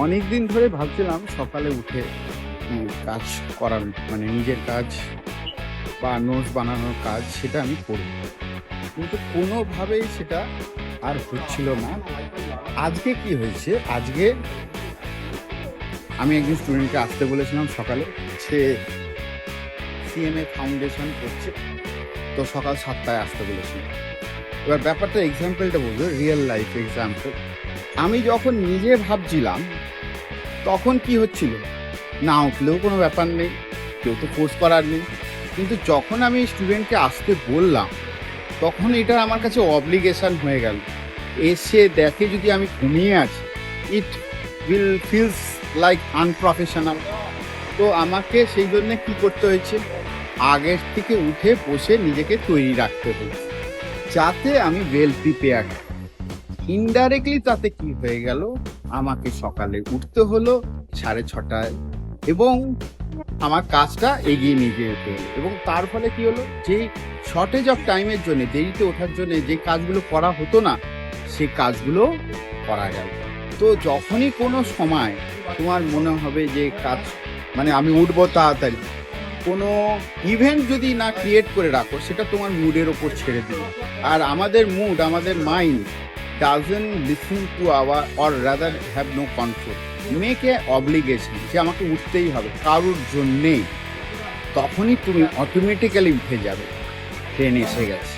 অনেকদিন ধরে ভাবছিলাম সকালে উঠে কাজ করার মানে নিজের কাজ বা নোটস বানানোর কাজ সেটা আমি করব। কিন্তু কোনোভাবেই সেটা আর হচ্ছিল না। আজকে কি হয়েছে? আজকে আমি একজন স্টুডেন্টকে আসতে বলেছিলাম সকালে। সে সিএমএ ফাউন্ডেশন করছে। তো সকাল ৭টায় আসতে বলেছিলাম। এবার ব্যাপারটা এক্সাম্পলটা বলবো, রিয়েল লাইফ এক্সাম্পল। আমি যখন নিজে ভাবছিলাম তখন কি হচ্ছিল? না উঠলেও কোনো ব্যাপার নেই, কেউ তো ফোর্স করার নেই। কিন্তু যখন আমি স্টুডেন্টকে আসতে বললাম, তখন এটা আমার কাছে অব্লিগেশন হয়ে গেল। এসে দেখে যদি আমি ঘুমিয়ে আছি, it will feels like unprofessional. তো আমাকে সেই জন্যে কী করতে হয়েছে? আগের থেকে উঠে বসে নিজেকে তৈরি রাখতে হয়েছে, যাতে আমি ওয়েল প্রিপেয়ার্ড। ইনডাইরেক্টলি তাতে কি হয়ে গেল? আমাকে সকালে উঠতে হলো 6:30টায় এবং আমার কাজটা এগিয়ে নিয়ে যেতে হলো। এবং তার ফলে কি হলো? যে শর্টেজ অফ টাইমের জন্য, দেরিতে ওঠার জন্য যে কাজগুলো করা হতো না, সেই কাজগুলো করা গেল। তো যখনই কোনো সময় তোমার মনে হবে যে কাজ মানে আমি উঠবো তাড়াতাড়ি, কোনো ইভেন্ট যদি না ক্রিয়েট করে রাখো, সেটা তোমার মুডের ওপর ছেড়ে দিবে। আর আমাদের মুড, আমাদের mind doesn't listen to our or rather have no control. Make a obligation যে আমাকে উঠতেই হবে কারোর জন্যেই, তখনই তুমি অটোমেটিক্যালি উঠে যাবে। ট্রেন এসে গেছে।